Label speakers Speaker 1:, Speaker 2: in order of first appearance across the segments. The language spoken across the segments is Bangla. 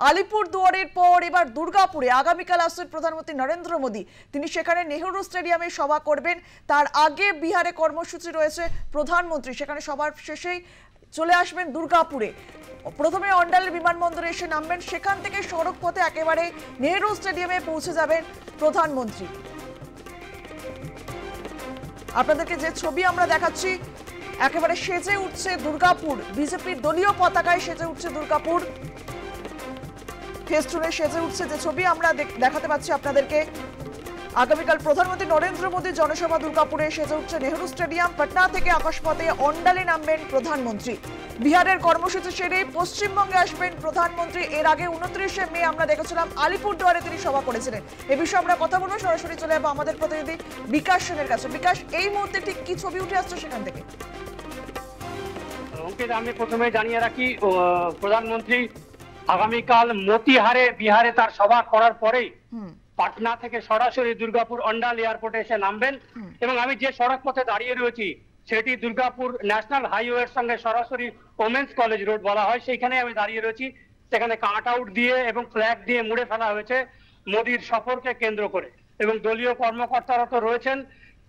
Speaker 1: আলিপুরদুয়ারের পর এবার দুর্গাপুরে আগামীকাল আসছেন প্রধানমন্ত্রী নরেন্দ্র মোদী। তিনি সেখানে নেহরু স্টেডিয়ামে সভা করবেন। তার আগে বিহারে কর্মসূচি রয়েছে প্রধানমন্ত্রী, সেখানে সবার শেষেই চলে আসবেন দুর্গাপুরে। প্রথমে অন্ডাল বিমানবন্দরে এসে নামবেন, সেখান থেকে সড়ক পথে একেবারে নেহরু স্টেডিয়ামে পৌঁছে যাবেন প্রধানমন্ত্রী। আপনাদেরকে যে ছবি আমরা দেখাচ্ছি, একেবারে সেজে উঠছে দুর্গাপুর, বিজেপির দলীয় পতাকায় সেজে উঠছে দুর্গাপুর, ফেস্টুনে সেজে উঠছে যে ছবি আমরা দেখাতে পাচ্ছি আপনাদেরকে। আগামীকাল প্রধানমন্ত্রী নরেন্দ্র মোদী জনসভা দুর্গাপুরে সেজে উঠছে নেহরু স্টেডিয়াম। পাটনা থেকে আকাশপথে অন্ডালে নামবেন প্রধানমন্ত্রী। বিহারের কর্মসূচি সেরে পশ্চিমবঙ্গে আসবেন প্রধানমন্ত্রী। এর আগে 29শে মে আমরা দেখেছিলাম আলিপুরদুয়ারে তিনি সভা করেছিলেন। এ বিষয়ে আমরা কথা বলবো, সরাসরি চলে যাবো আমাদের প্রতিনিধি বিকাশ সেনের কাছে। বিকাশ, এই মুহূর্তে ঠিক কি ছবি উঠে আসছে সেখান থেকে?
Speaker 2: আমি প্রথমে জানিয়ে রাখি, প্রধানমন্ত্রী আগামীকাল মতিহারে বিহারে তার সভা করার পরেই পাটনা থেকে সরাসরি দুর্গাপুর অন্ডাল এয়ারপোর্টে এসে নামবেন। এবং আমি যে সড়ক পথে দাঁড়িয়ে রয়েছি সেটি দুর্গাপুর ন্যাশনাল হাইওয়ের সঙ্গে সরাসরি ওমেন্স কলেজ রোড বলা হয়, সেইখানে আমি দাঁড়িয়ে রয়েছি। সেখানে কাট আউট দিয়ে এবং ফ্ল্যাগ দিয়ে মুড়ে ফেলা হয়েছে মোদীর সফরকে কেন্দ্র করে, এবং দলীয় কর্মকর্তারা তো রয়েছেন।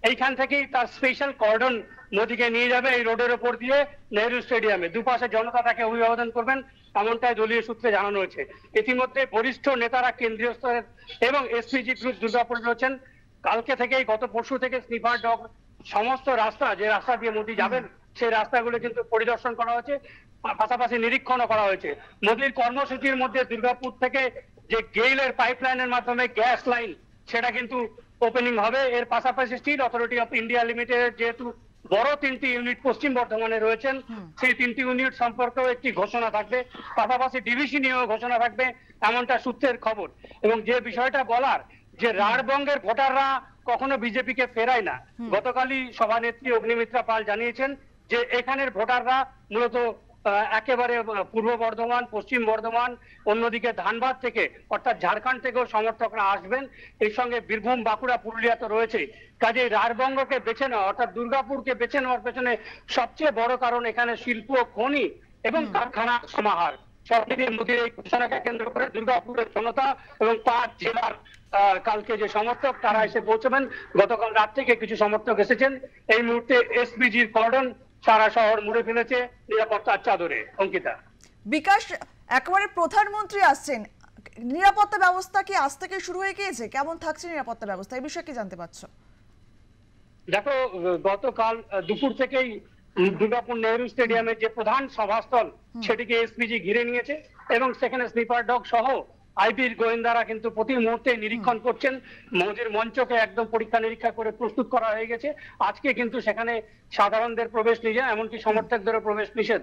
Speaker 2: এইখান থেকেই তার স্পেশাল কর্ডন মোদীকে নিয়ে যাবে এই রোডের ওপর দিয়ে নেহরু স্টেডিয়ামে। দুপাশে জনতা তাকে অভিবাদন করবেন, এমনটাই দলীয় সূত্রে জানানো হয়েছে। ইতিমধ্যে বরিষ্ঠ নেতারা কেন্দ্রীয় স্তরের এবং এসপিজি গ্রুপ দুর্গাপুর রয়েছেন। কালকে থেকেই, গত পরশু থেকে স্নিপার ডগ সমস্ত রাস্তা, যে রাস্তা দিয়ে মোদী যাবেন সেই রাস্তাগুলো কিন্তু পরিদর্শন করা হয়েছে, পাশাপাশি নিরীক্ষণও করা হয়েছে। মোদীর কর্মসূচির মধ্যে দুর্গাপুর থেকে যে গেইলের পাইপলাইনের মাধ্যমে গ্যাস লাইন, সেটা কিন্তু ওপেনিং হবে। এর পাশাপাশি steel authority of India limited যেহেতু বড় 3টি ইউনিট পশ্চিম বর্ধমানে রয়েছেন, সেই 3টি ইউনিট সম্পর্কেও একটি ঘোষণা থাকবে, পাশাপাশি ডিভিসি নিয়েও ঘোষণা থাকবে, এমনটা সূত্রের খবর। এবং যে বিষয়টা বলার, যে রাঢ়বঙ্গের ভোটাররা কখনো বিজেপিকে ফেরায় না। গতকালই সভানেত্রী অগ্নিমিত্রা পাল জানিয়েছেন যে এখানের ভোটাররা মূলত একেবারে পূর্ব বর্ধমান, পশ্চিম বর্ধমান, অন্যদিকে ধানবাদ থেকে অর্থাৎ ঝাড়খণ্ড থেকেও সমর্থকরা আসবেন। এর সঙ্গে বীরভূম, বাঁকুড়া, পুরুলিয়া তো রয়েছে। কাজেই রাঢ়বঙ্গকে বেছে নেওয়া অর্থাৎ দুর্গাপুরকে বেছে নেওয়ার পেছনে সবচেয়ে বড় কারণ এখানে শিল্প, খনি এবং কারখানা সমাহার। সব মিলিয়ে মোদীর এই ঘোষণাকে কেন্দ্র করে দুর্গাপুরের জনতা এবং 5 জেলার কালকে যে সমর্থক তারা এসে পৌঁছবেন। গতকাল রাত থেকে কিছু সমর্থক এসেছেন। এই মুহূর্তে এসপিজির কর্ডন সারা শহর মুড়ে ফেলেছে নিরাপত্তার চাদরে। অঙ্কিতা।
Speaker 1: বিকাশ, একেবারে প্রধানমন্ত্রী আসছেন, নিরাপত্তা ব্যবস্থা কি আজ থেকে শুরু হয়ে গিয়েছে? কেমন থাকছে নিরাপত্তা ব্যবস্থা, এই বিষয়ে কি জানতে পারছো?
Speaker 2: দেখো, গতকাল দুপুর থেকেই দুর্গাপুর নেহরু স্টেডিয়ামের যে প্রধান সভাস্থল সেটিকে এসপিজি ঘিরে নিয়েছে, এবং সেখানে স্নিপার ডগ সহ আইবির গোয়েন্দারা কিন্তু প্রতি মুহূর্তে নিরীক্ষণ করছেন। মোদীর মঞ্চকে একদম পরীক্ষা নিরীক্ষা করে প্রস্তুত করা হয়ে গেছে। আজকে কিন্তু সেখানে সাধারণদের প্রবেশ নিষেধ, এমনকি সমর্থকদেরও প্রবেশ নিষেধ।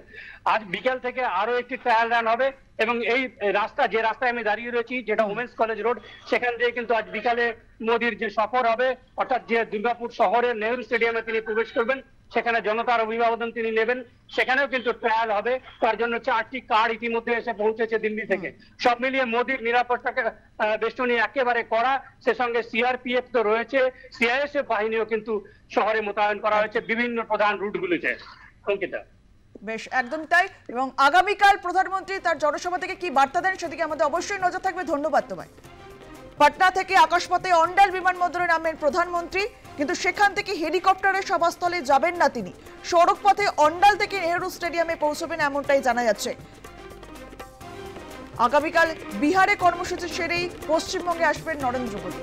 Speaker 2: আজ বিকেল থেকে আরো একটি ট্রায়াল রান হবে, এবং এই রাস্তা, যে রাস্তায় আমি দাঁড়িয়ে রয়েছি যেটা ওমেন্স কলেজ রোড, সেখান দিয়ে কিন্তু আজ বিকালে মোদীর যে সফর হবে, অর্থাৎ যে দুর্গাপুর শহরের নেহরু স্টেডিয়ামে তিনি প্রবেশ করবেন, সেখানে জনতার অভিবাদন তিনি নেবেন, সেখানেও কিন্তু ট্রায়াল হবে। তার জন্য 4টি কার ইতিমধ্যে এসে পৌঁছেছে দিল্লি থেকে। সব মিলিয়ে মোদীর নিরাপত্তাকে বেষ্টনী একেবারে করা। সে সঙ্গে সিআরপিএফ তো রয়েছে, সিআইএসএফ বাহিনীও কিন্তু শহরে মোতায়েন করা হয়েছে বিভিন্ন প্রধান রুটগুলিতে। অঙ্কিতা।
Speaker 1: বেশ, একদম তাই। এবং আগামীকাল প্রধানমন্ত্রী তার জনসভা থেকে কি বার্তা দেন সেদিকে আমাদের অবশ্যই নজর থাকবে। ধন্যবাদ তোমায়। পাটনা থেকে আকাশপথে অন্ডাল বিমানবন্দরে নামবেন প্রধানমন্ত্রী, কিন্তু সেখান থেকে হেলিকপ্টারের সভাস্থলে যাবেন না তিনি। সড়ক পথে অন্ডাল থেকে নেহরু স্টেডিয়ামে পৌঁছবেন, এমনটাই জানা যাচ্ছে। আগামীকাল বিহারে কর্মসূচি সেরেই পশ্চিমবঙ্গে আসবেন নরেন্দ্র মোদী।